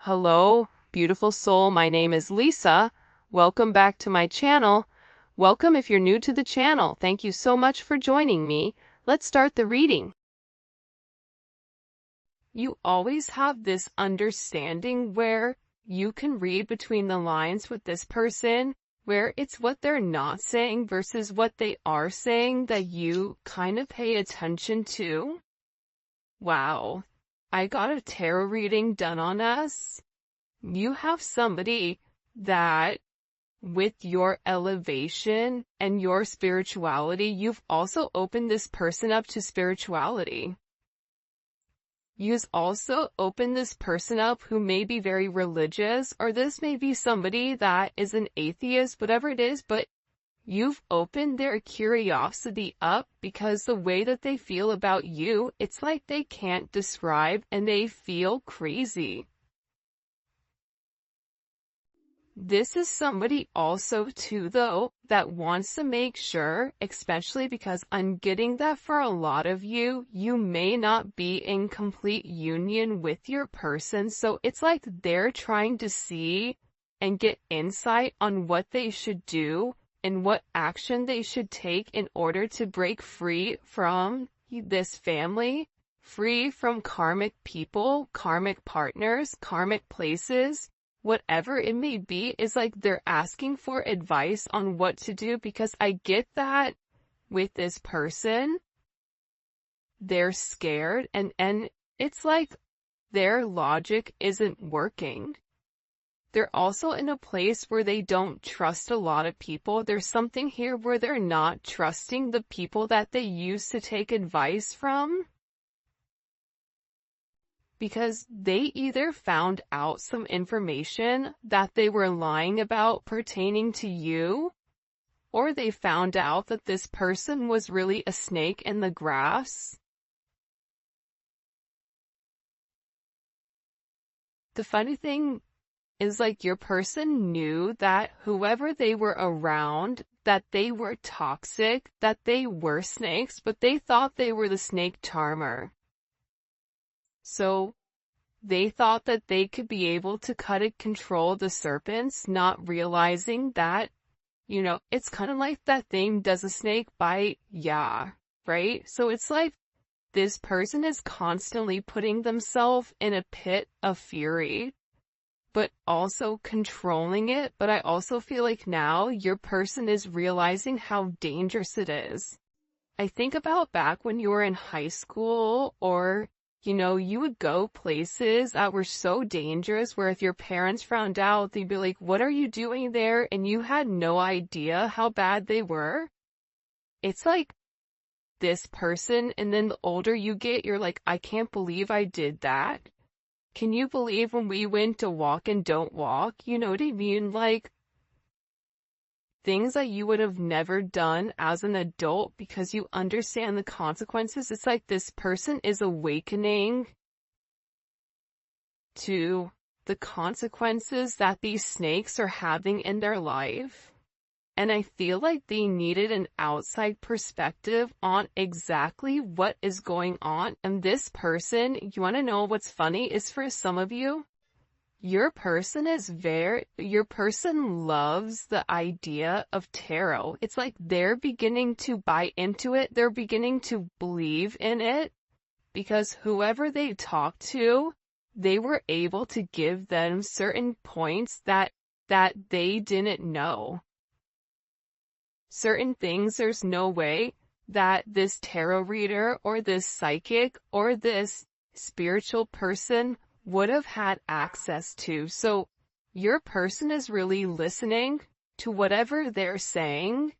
Hello, beautiful soul. My name is Lisa. Welcome back to my channel. Welcome if you're new to the channel. Thank you so much for joining me. Let's start the reading. You always have this understanding where you can read between the lines with this person, where it's what they're not saying versus what they are saying that you kind of pay attention to. Wow. I got a tarot reading done on us. You have somebody that, with your elevation and your spirituality, you've also opened this person up to spirituality. You've also opened this person up who may be very religious, or this may be somebody that is an atheist, whatever it is, but you've opened their curiosity up because the way that they feel about you, it's like they can't describe and they feel crazy. This is somebody also too though that wants to make sure, especially because I'm getting that for a lot of you, you may not be in complete union with your person, so it's like they're trying to see and get insight on what they should do and what action they should take in order to break free from this family, free from karmic people, karmic partners, karmic places, whatever it may be. Is like they're asking for advice on what to do, because I get that with this person, they're scared and it's like their logic isn't working. They're also in a place where they don't trust a lot of people. There's something here where they're not trusting the people that they used to take advice from, because they either found out some information that they were lying about pertaining to you, or they found out that this person was really a snake in the grass. The funny thing is, like, your person knew that whoever they were around, that they were toxic, that they were snakes, but they thought they were the snake charmer. So they thought that they could be able to cut and control the serpents, not realizing that, it's kind of like that thing, does a snake bite? Yeah, right? So it's like this person is constantly putting themselves in a pit of fury, but also controlling it. But I also feel like now your person is realizing how dangerous it is. I think about back when you were in high school, or you would go places that were so dangerous where if your parents found out, they'd be like, what are you doing there? And you had no idea how bad they were. It's like this person, and then the older you get, you're like, I can't believe I did that. Can you believe when we went to walk and don't walk? You know what I mean? Like, things that you would have never done as an adult because you understand the consequences. It's like this person is awakening to the consequences that these snakes are having in their life. And I feel like they needed an outside perspective on exactly what is going on. And this person, you want to know what's funny, is for some of you, your person loves the idea of tarot. It's like they're beginning to buy into it. They're beginning to believe in it because whoever they talked to, they were able to give them certain points that they didn't know. Certain things there's no way that this tarot reader or this psychic or this spiritual person would have had access to. So your person is really listening to whatever they're saying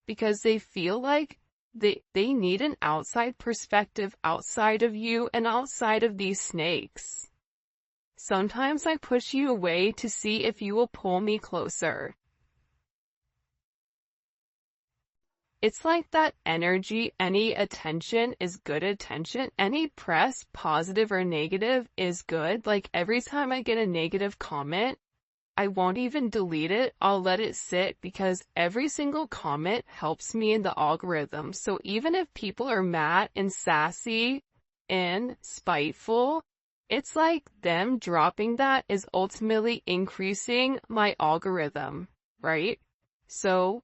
because they feel like they need an outside perspective outside of you and outside of these snakes. Sometimes I push you away to see if you will pull me closer. It's like that energy, any attention is good attention. Any press, positive or negative, is good. Like every time I get a negative comment, I won't even delete it. I'll let it sit because every single comment helps me in the algorithm. So even if people are mad and sassy and spiteful, it's like them dropping that is ultimately increasing my algorithm, right? So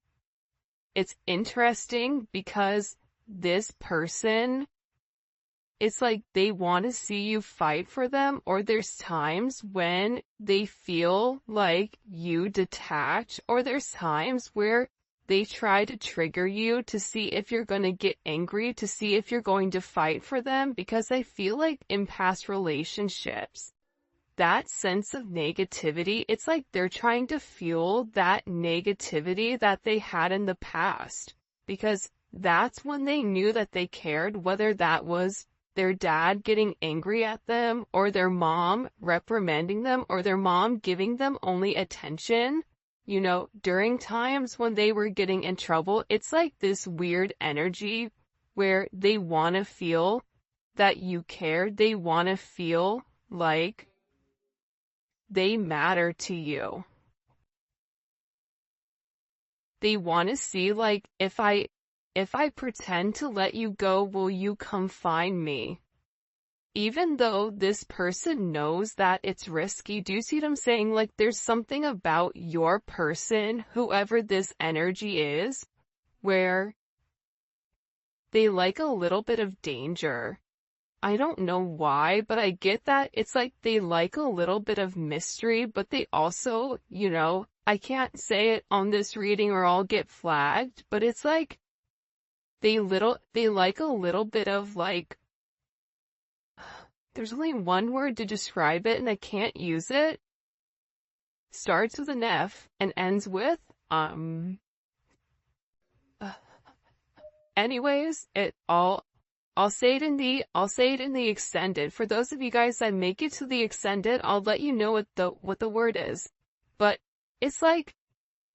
it's interesting because this person, it's like they want to see you fight for them, or there's times when they feel like you detach, or there's times where they try to trigger you to see if you're going to get angry, to see if you're going to fight for them, because I feel like in past relationships, that sense of negativity, it's like they're trying to fuel that negativity that they had in the past, because that's when they knew that they cared, whether that was their dad getting angry at them, or their mom reprimanding them, or their mom giving them only attention. You know, during times when they were getting in trouble, it's like this weird energy where they want to feel that you care. They want to feel like they matter to you. They want to see, like, if I pretend to let you go, will you come find me? Even though this person knows that it's risky. Do you see what I'm saying? Like, there's something about your person, whoever this energy is, where they like a little bit of danger. I don't know why, but I get that. It's like they like a little bit of mystery, but they also, you know, I can't say it on this reading or I'll get flagged, but it's like they like a little bit of, like, there's only one word to describe it and I can't use it. Starts with an F and ends with, anyways, I'll say it in the extended. For those of you guys that make it to the extended, I'll let you know what the word is. But it's like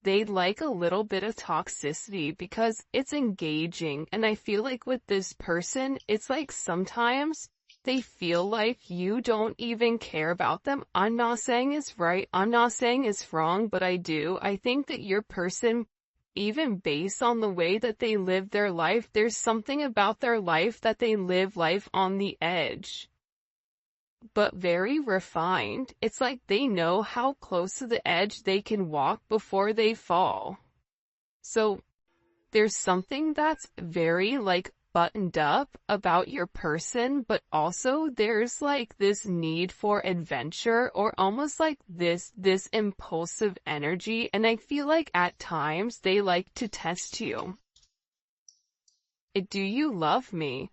they like a little bit of toxicity because it's engaging. And I feel like with this person, it's like sometimes they feel like you don't even care about them. I'm not saying it's right. I'm not saying it's wrong, but I do. I think that your person, even based on the way that they live their life, there's something about their life that they live life on the edge, but very refined. It's like they know how close to the edge they can walk before they fall. So there's something that's very, like, buttoned up about your person, but also there's like this need for adventure, or almost like this impulsive energy, and I feel like at times they like to test you. Do you love me?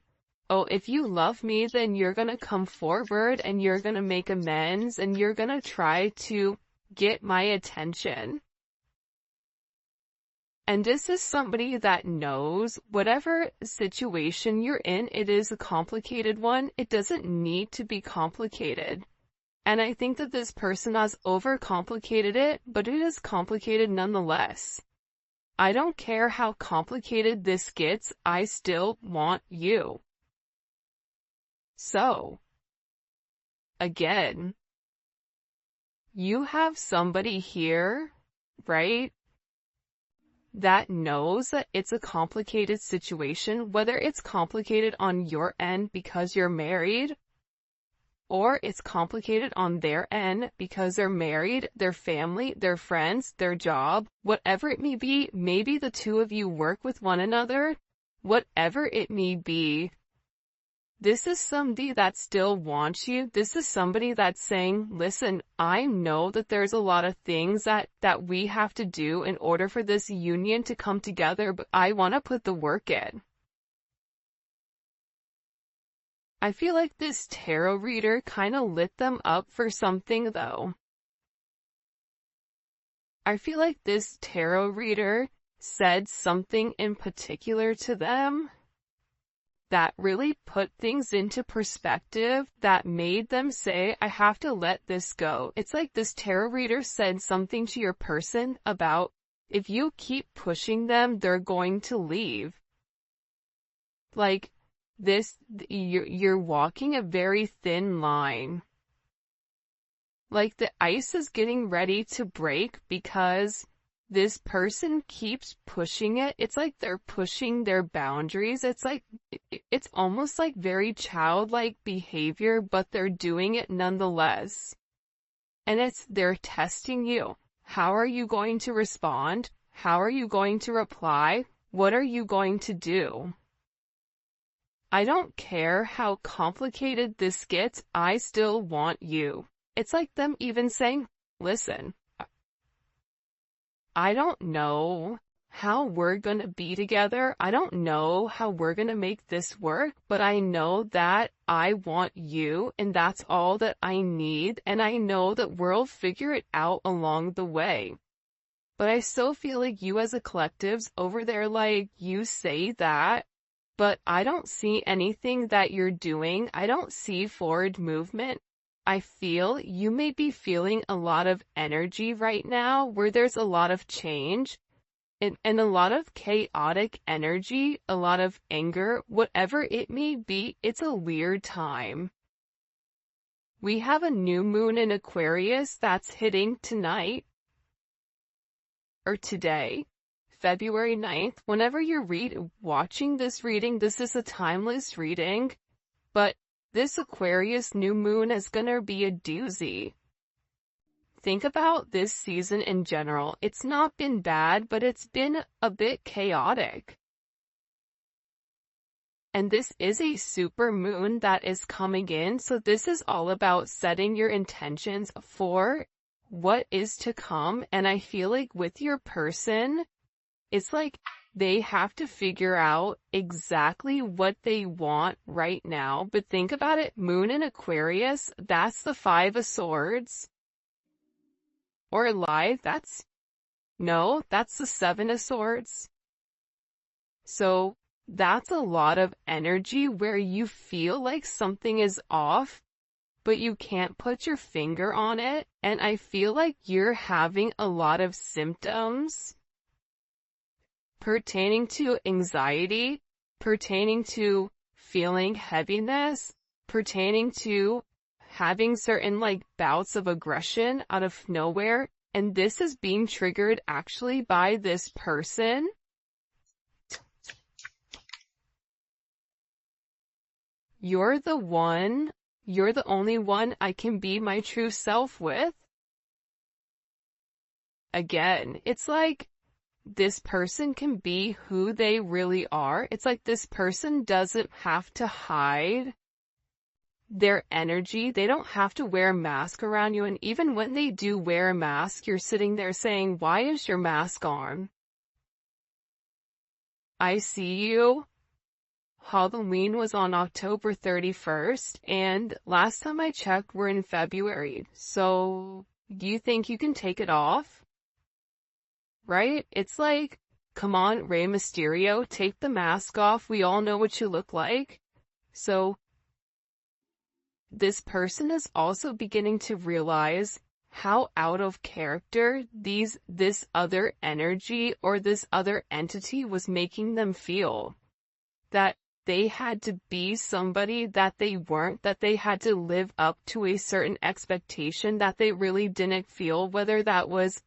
Oh, if you love me, then you're gonna come forward and you're gonna make amends and you're gonna try to get my attention. And this is somebody that knows whatever situation you're in, it is a complicated one. It doesn't need to be complicated. And I think that this person has overcomplicated it, but it is complicated nonetheless. I don't care how complicated this gets, I still want you. So, again, you have somebody here, right, that knows that it's a complicated situation, whether it's complicated on your end because you're married, or it's complicated on their end because they're married, their family, their friends, their job, whatever it may be. Maybe the two of you work with one another, whatever it may be. This is somebody that still wants you. This is somebody that's saying, listen, I know that there's a lot of things that we have to do in order for this union to come together, but I want to put the work in. I feel like this tarot reader kind of lit them up for something, though. I feel like this tarot reader said something in particular to them that really put things into perspective, that made them say, I have to let this go. It's like this tarot reader said something to your person about, if you keep pushing them, they're going to leave. Like, this, you're walking a very thin line. Like, the ice is getting ready to break because this person keeps pushing it. It's like they're pushing their boundaries. It's like, it's almost like very childlike behavior, but they're doing it nonetheless. And they're testing you. How are you going to respond? How are you going to reply? What are you going to do? I don't care how complicated this gets, I still want you. It's like them even saying, listen, I don't know how we're gonna be together. I don't know how we're gonna make this work, but I know that I want you, and that's all that I need, and I know that we'll figure it out along the way. But I still feel like you as a collective's over there, like, you say that, but I don't see anything that you're doing. I don't see forward movement. I feel you may be feeling a lot of energy right now where there's a lot of change and a lot of chaotic energy, a lot of anger, whatever it may be. It's a weird time. We have a new moon in Aquarius that's hitting tonight or today, February 9th. Whenever you're watching this reading, this is a timeless reading, but this Aquarius new moon is gonna be a doozy. Think about this season in general. It's not been bad, but it's been a bit chaotic. And this is a super moon that is coming in, so this is all about setting your intentions for what is to come. And I feel like with your person, it's like they have to figure out exactly what they want right now. But think about it, moon in Aquarius, that's the 5 of Swords. Or lie, that's the 7 of Swords. So that's a lot of energy where you feel like something is off, but you can't put your finger on it. And I feel like you're having a lot of symptoms pertaining to anxiety, pertaining to feeling heaviness, pertaining to having certain like bouts of aggression out of nowhere. And this is being triggered actually by this person. You're the only one I can be my true self with. Again, it's like this person can be who they really are. It's like this person doesn't have to hide their energy. They don't have to wear a mask around you. And even when they do wear a mask, you're sitting there saying, why is your mask on? I see you. Halloween was on October 31st, and last time I checked, we're in February. So, do you think you can take it off? Right? It's like, come on, Rey Mysterio, take the mask off. We all know what you look like. So, this person is also beginning to realize how out of character this other energy or this other entity was making them feel. That they had to be somebody that they weren't, that they had to live up to a certain expectation that they really didn't feel, whether that was,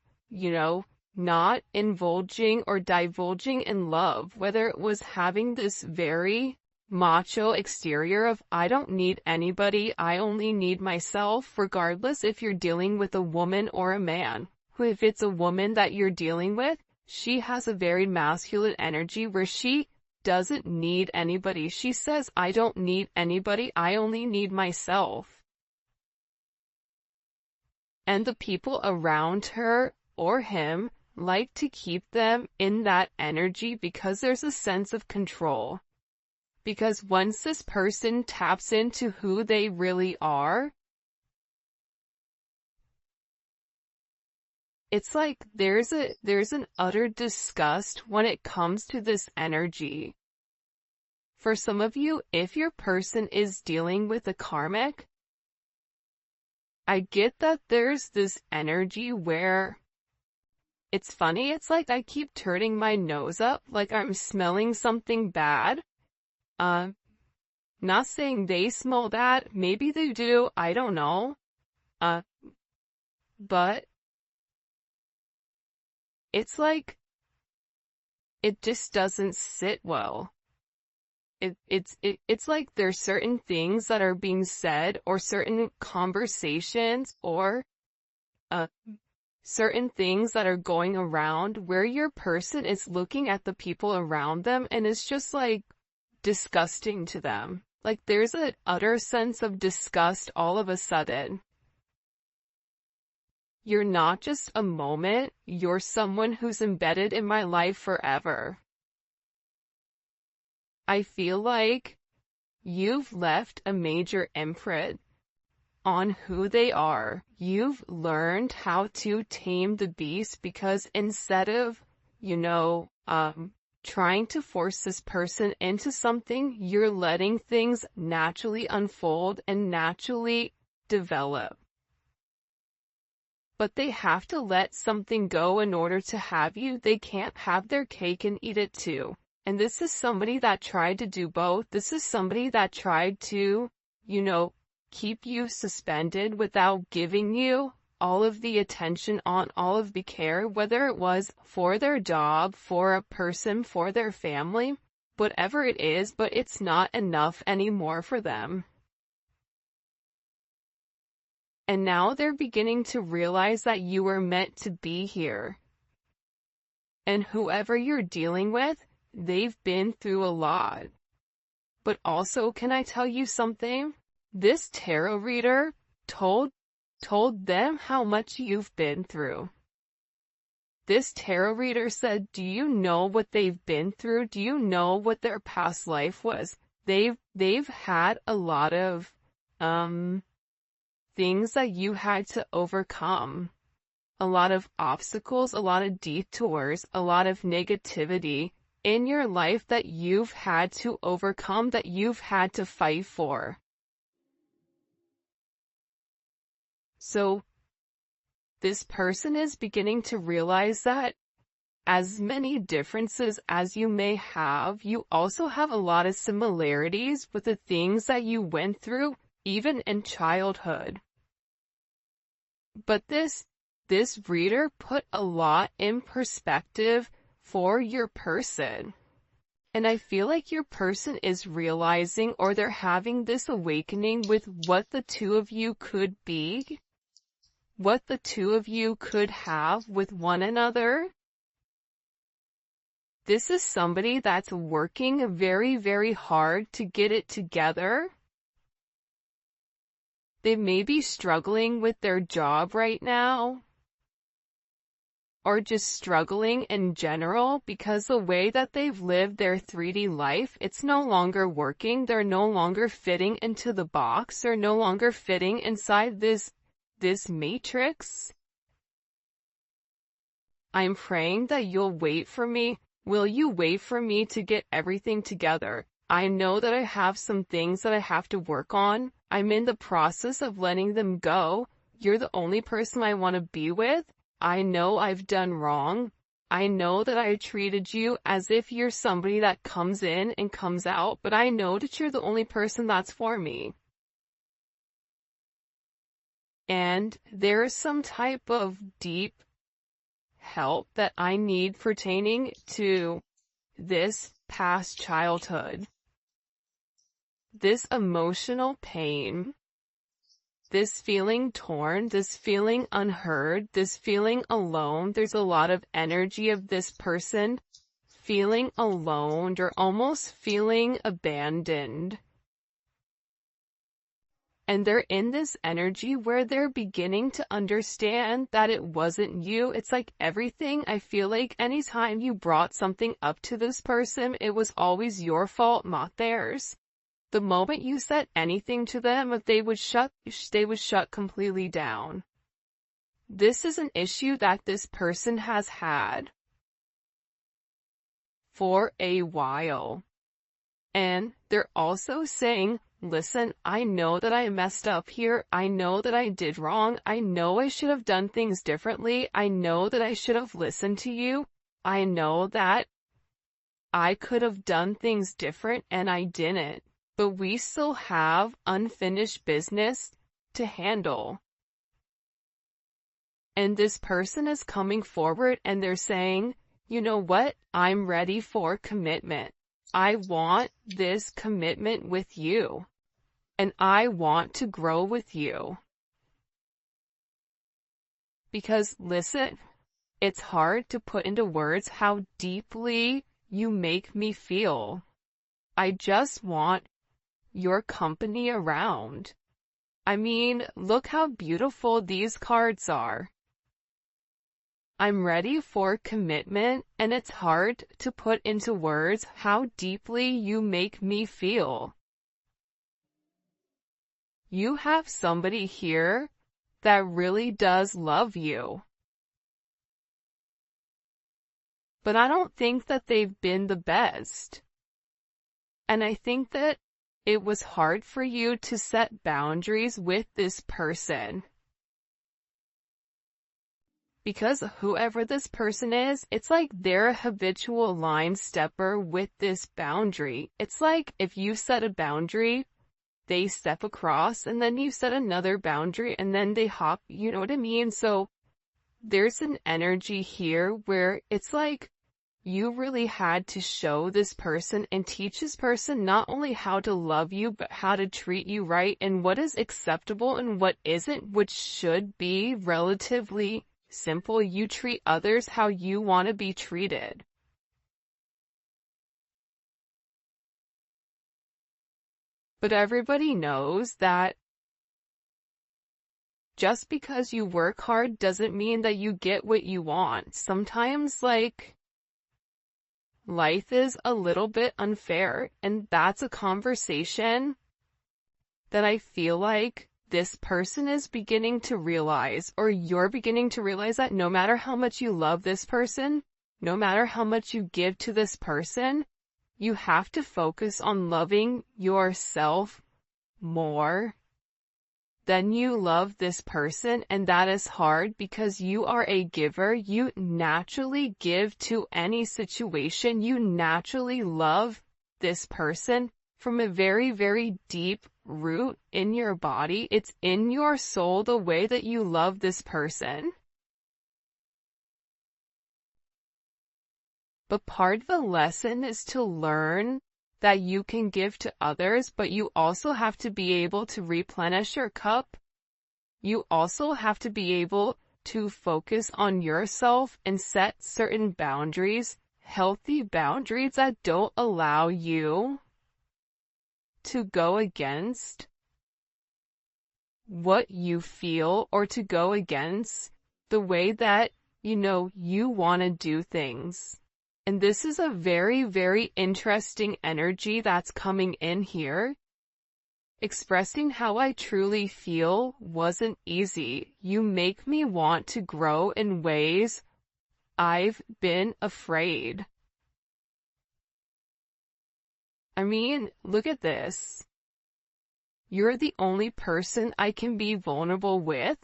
not indulging or divulging in love, whether it was having this very macho exterior of, I don't need anybody, I only need myself, regardless if you're dealing with a woman or a man. If it's a woman that you're dealing with, she has a very masculine energy where she doesn't need anybody. She says, I don't need anybody, I only need myself. And the people around her or him like to keep them in that energy because there's a sense of control. Because once this person taps into who they really are, it's like there's an utter disgust when it comes to this energy. For some of you, if your person is dealing with a karmic, I get that there's this energy where it's funny, it's like I keep turning my nose up, like I'm smelling something bad. Not saying they smell bad, maybe they do, I don't know. But it's like, it just doesn't sit well. It's like there's certain things that are being said, or certain conversations, or uh, certain things that are going around where your person is looking at the people around them and it's just like disgusting to them. Like there's an utter sense of disgust all of a sudden. You're not just a moment, you're someone who's embedded in my life forever. I feel like you've left a major imprint on who they are. You've learned how to tame the beast, because instead of, trying to force this person into something, you're letting things naturally unfold and naturally develop. But they have to let something go in order to have you. They can't have their cake and eat it too. And this is somebody that tried to do both. This is somebody that tried to, keep you suspended without giving you all of the attention, on all of the care, whether it was for their job, for a person, for their family, whatever it is, but it's not enough anymore for them. And now they're beginning to realize that you were meant to be here. And whoever you're dealing with, they've been through a lot. But also, can I tell you something? This tarot reader told them how much you've been through. This tarot reader said, do you know what they've been through? Do you know what their past life was? They've had a lot of things that you had to overcome. A lot of obstacles, a lot of detours, a lot of negativity in your life that you've had to overcome, that you've had to fight for. So, this person is beginning to realize that as many differences as you may have, you also have a lot of similarities with the things that you went through, even in childhood. But this reader put a lot in perspective for your person. And I feel like your person is realizing, or they're having this awakening with what the two of you could be, what the two of you could have with one another. This is somebody that's working very, very hard to get it together. They may be struggling with their job right now, or just struggling in general, because the way that they've lived their 3D life, it's no longer working. They're no longer fitting into the box. They're no longer fitting inside this matrix. I'm praying that you'll wait for me. Will you wait for me to get everything together? I know that I have some things that I have to work on. I'm in the process of letting them go. You're the only person I want to be with. I know I've done wrong. I know that I treated you as if you're somebody that comes in and comes out, but I know that you're the only person that's for me. And there's some type of deep help that I need pertaining to this past childhood. This emotional pain. This feeling torn, this feeling unheard, this feeling alone. There's a lot of energy of this person feeling alone, or almost feeling abandoned. And they're in this energy where they're beginning to understand that it wasn't you. It's like everything, I feel like anytime you brought something up to this person, it was always your fault, not theirs. The moment you said anything to them, if they would shut completely down. This is an issue that this person has had for a while. And they're also saying, listen, I know that I messed up here. I know that I did wrong. I know I should have done things differently. I know that I should have listened to you. I know that I could have done things different and I didn't. But we still have unfinished business to handle. And this person is coming forward and they're saying, you know what? I'm ready for commitment. I want this commitment with you. And I want to grow with you. Because listen, it's hard to put into words how deeply you make me feel. I just want your company around. I mean, look how beautiful these cards are. I'm ready for commitment, and it's hard to put into words how deeply you make me feel. You have somebody here that really does love you. But I don't think that they've been the best. And I think that it was hard for you to set boundaries with this person. Because whoever this person is, it's like they're a habitual line stepper with this boundary. It's like if you set a boundary, they step across, and then you set another boundary, and then they hop, you know what I mean? So there's an energy here where it's like you really had to show this person and teach this person not only how to love you, but how to treat you right, and what is acceptable and what isn't, which should be relatively simple. You treat others how you want to be treated. But everybody knows that just because you work hard doesn't mean that you get what you want. Sometimes, like, life is a little bit unfair, and that's a conversation that I feel like this person is beginning to realize, or you're beginning to realize, that no matter how much you love this person, no matter how much you give to this person, you have to focus on loving yourself more than you love this person. And that is hard because you are a giver. You naturally give to any situation. You naturally love this person from a very, very deep root in your body. It's in your soul, the way that you love this person. But part of the lesson is to learn that you can give to others, but you also have to be able to replenish your cup. You also have to be able to focus on yourself and set certain boundaries, healthy boundaries that don't allow you to go against what you feel, or to go against the way that, you want to do things. And this is a very, very interesting energy that's coming in here. Expressing how I truly feel wasn't easy. You make me want to grow in ways I've been afraid. I mean, look at this. You're the only person I can be vulnerable with,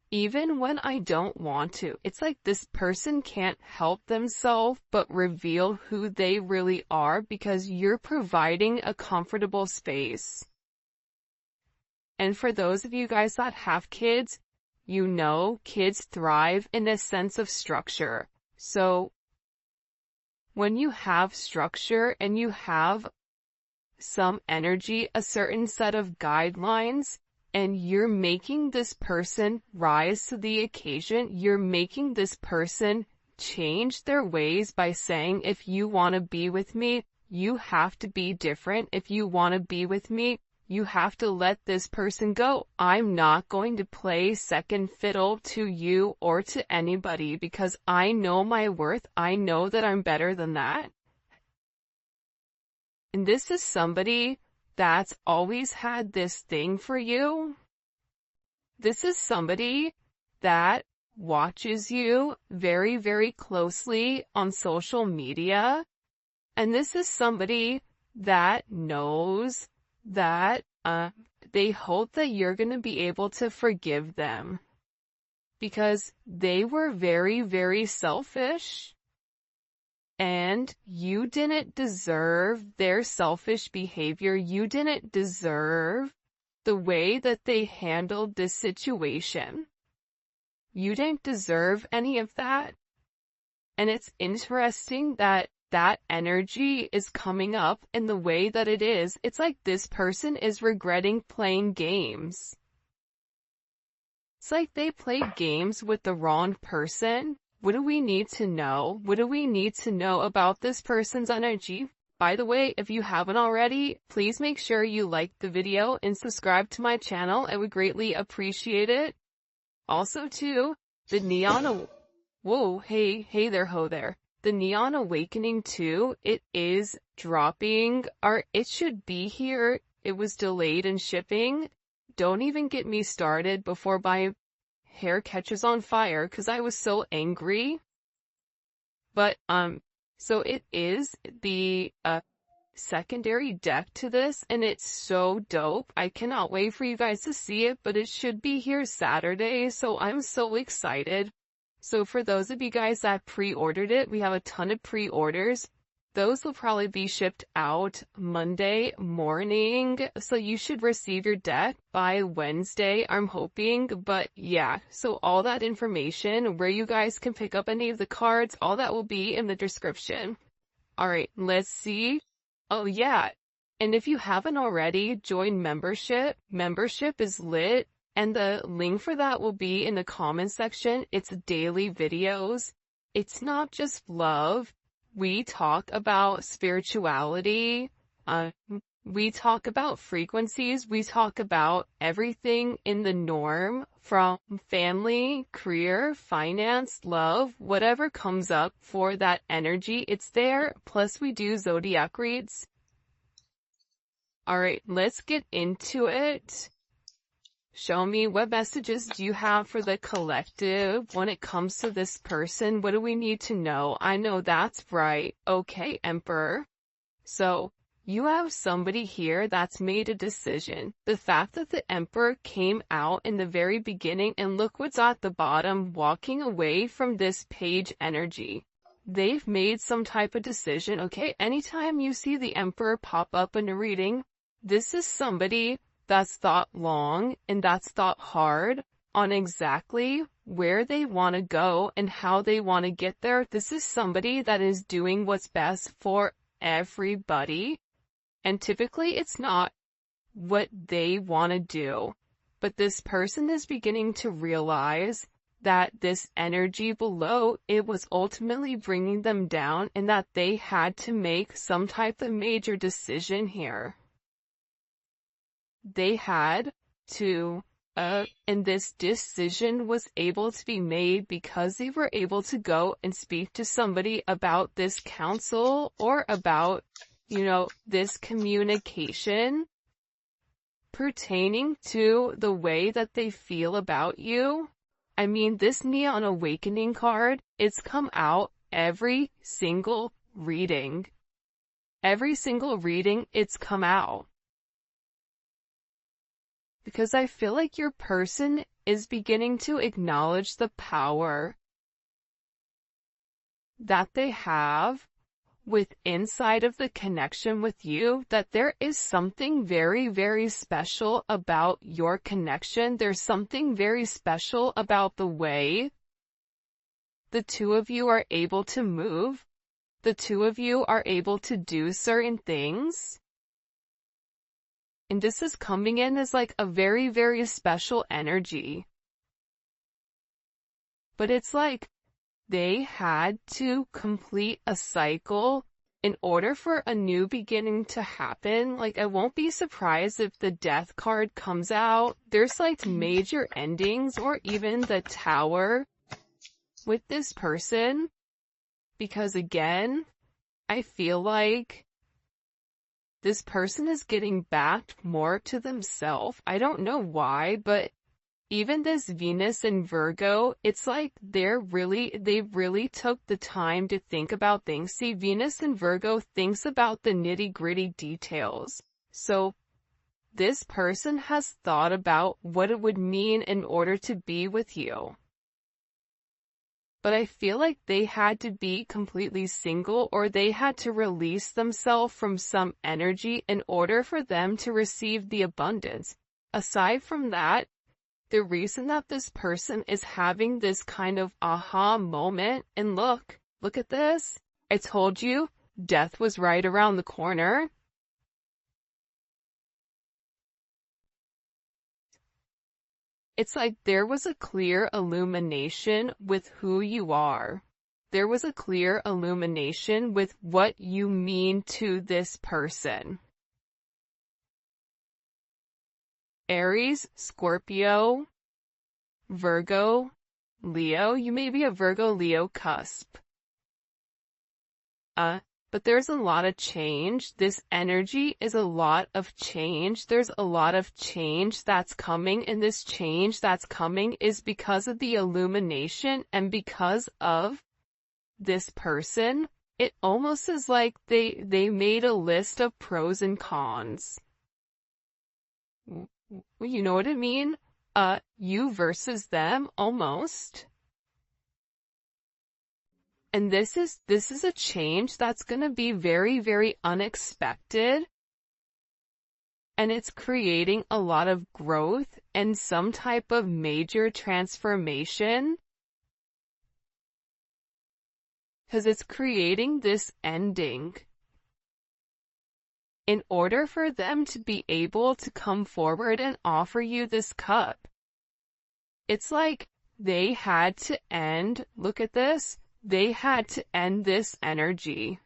even when I don't want to. It's like this person can't help themselves but reveal who they really are because you're providing a comfortable space. And for those of you guys that have kids, kids thrive in a sense of structure. So when you have structure and you have some energy, a certain set of guidelines, and you're making this person rise to the occasion, you're making this person change their ways by saying, if you want to be with me, you have to be different. If you want to be with me, you have to let this person go. I'm not going to play second fiddle to you or to anybody because I know my worth. I know that I'm better than that. And this is somebody that's always had this thing for you. This is somebody that watches you very, very closely on social media. And this is somebody that knows that they hope that you're going to be able to forgive them because they were very, very selfish. And you didn't deserve their selfish behavior. You didn't deserve the way that they handled this situation. You didn't deserve any of that. And it's interesting that that energy is coming up in the way that it is. It's like this person is regretting playing games. It's like they played games with the wrong person. What do we need to know? What do we need to know about this person's energy? By the way, if you haven't already, please make sure you like the video and subscribe to my channel. I would greatly appreciate it. Also too, the Neon, whoa, hey there, ho there. The Neon Awakening 2, it is dropping, or it should be here. It was delayed in shipping. Don't even get me started before my hair catches on fire, because I was so angry. But, so it is the, secondary deck to this, and it's so dope. I cannot wait for you guys to see it, but it should be here Saturday, so I'm so excited. So for those of you guys that pre-ordered it, we have a ton of pre-orders. Those will probably be shipped out Monday morning, so you should receive your deck by Wednesday, I'm hoping. But yeah, so all that information, where you guys can pick up any of the cards, all that will be in the description. Alright, let's see. Oh yeah, and if you haven't already, join membership. Membership is lit, and the link for that will be in the comment section. It's daily videos. It's not just love. We talk about spirituality, we talk about frequencies, we talk about everything in the norm, from family, career, finance, love, whatever comes up for that energy, it's there. Plus we do zodiac reads. Alright, let's get into it. Show me, what messages do you have for the collective when it comes to this person? What do we need to know? I know that's right. Okay, Emperor. So, you have somebody here that's made a decision. The fact that the Emperor came out in the very beginning, and look what's at the bottom, walking away from this page energy. They've made some type of decision, okay? Anytime you see the Emperor pop up in a reading, this is somebody that's thought long and that's thought hard on exactly where they want to go and how they want to get there. This is somebody that is doing what's best for everybody. And typically it's not what they want to do. But this person is beginning to realize that this energy below, it was ultimately bringing them down, and that they had to make some type of major decision here. They had to, and this decision was able to be made because they were able to go and speak to somebody about this counsel, or about, you know, this communication pertaining to the way that they feel about you. I mean, this Neon Awakening card, it's come out every single reading. Every single reading, it's come out. Because I feel like your person is beginning to acknowledge the power that they have with inside of the connection with you, that there is something very, very special about your connection. There's something very special about the way the two of you are able to move. The two of you are able to do certain things. And this is coming in as like a very, very special energy. But it's like they had to complete a cycle in order for a new beginning to happen. Like, I won't be surprised if the Death card comes out. There's like major endings, or even the Tower with this person. Because again, I feel like this person is getting back more to themselves. I don't know why, but even this Venus and Virgo, it's like they really took the time to think about things. See, Venus and Virgo thinks about the nitty-gritty details. So this person has thought about what it would mean in order to be with you. But I feel like they had to be completely single, or they had to release themselves from some energy in order for them to receive the abundance. Aside from that, the reason that this person is having this kind of aha moment, and look at this. I told you, death was right around the corner. It's like there was a clear illumination with who you are. There was a clear illumination with what you mean to this person. Aries, Scorpio, Virgo, Leo. You may be a Virgo-Leo cusp. But there's a lot of change. This energy is a lot of change. There's a lot of change that's coming, and this change that's coming is because of the illumination and because of this person. It almost is like they made a list of pros and cons. You know what I mean? You versus them, almost. And this is a change that's going to be very, very unexpected. And it's creating a lot of growth and some type of major transformation. Because it's creating this ending. In order for them to be able to come forward and offer you this cup, it's like they had to end, look at this, they had to end this energy.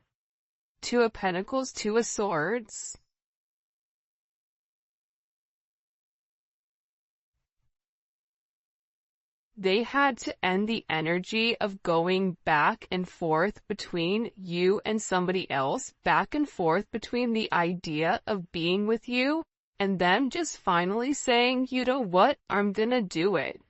Two of Pentacles, Two of Swords. They had to end the energy of going back and forth between you and somebody else, back and forth between the idea of being with you, and them just finally saying, you know what, I'm gonna do it.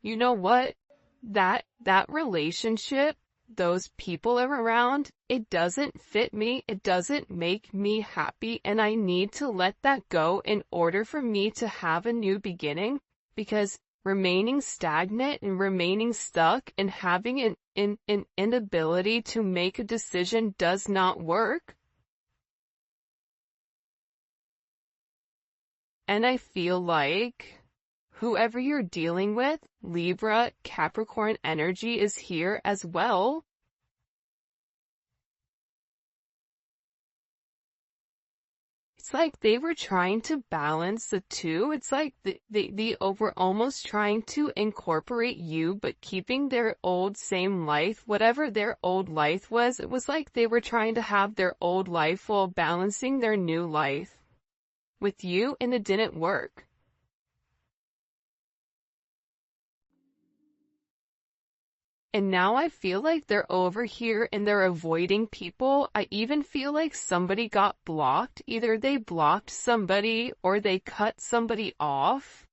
You know what? That relationship, those people are around, it doesn't fit me, it doesn't make me happy, and I need to let that go in order for me to have a new beginning, because remaining stagnant and remaining stuck and having an inability to make a decision does not work. And I feel like whoever you're dealing with, Libra, Capricorn energy is here as well. It's like they were trying to balance the two. It's like they were almost trying to incorporate you, but keeping their old same life, whatever their old life was. It was like they were trying to have their old life while balancing their new life with you, and it didn't work. And now I feel like they're over here and they're avoiding people. I even feel like somebody got blocked. Either they blocked somebody or they cut somebody off.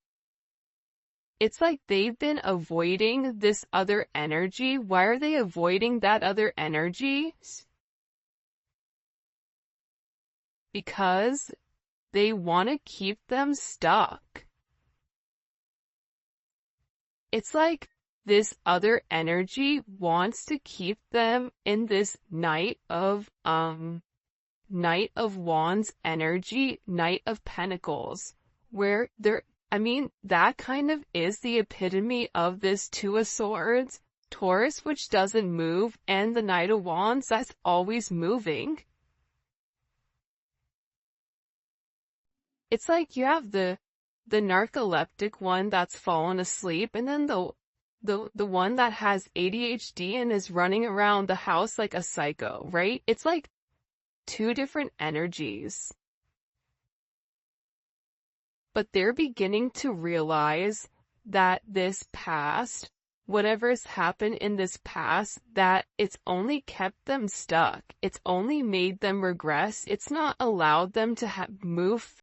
It's like they've been avoiding this other energy. Why are they avoiding that other energy? Because they want to keep them stuck. It's like this other energy wants to keep them in this Knight of Wands energy, Knight of Pentacles, where that kind of is the epitome of this Two of Swords, Taurus, which doesn't move, and the Knight of Wands, that's always moving. It's like you have the narcoleptic one that's fallen asleep, and then the one that has ADHD and is running around the house like a psycho, right? It's like two different energies. But they're beginning to realize that this past, whatever's happened in this past, that it's only kept them stuck. It's only made them regress. It's not allowed them to move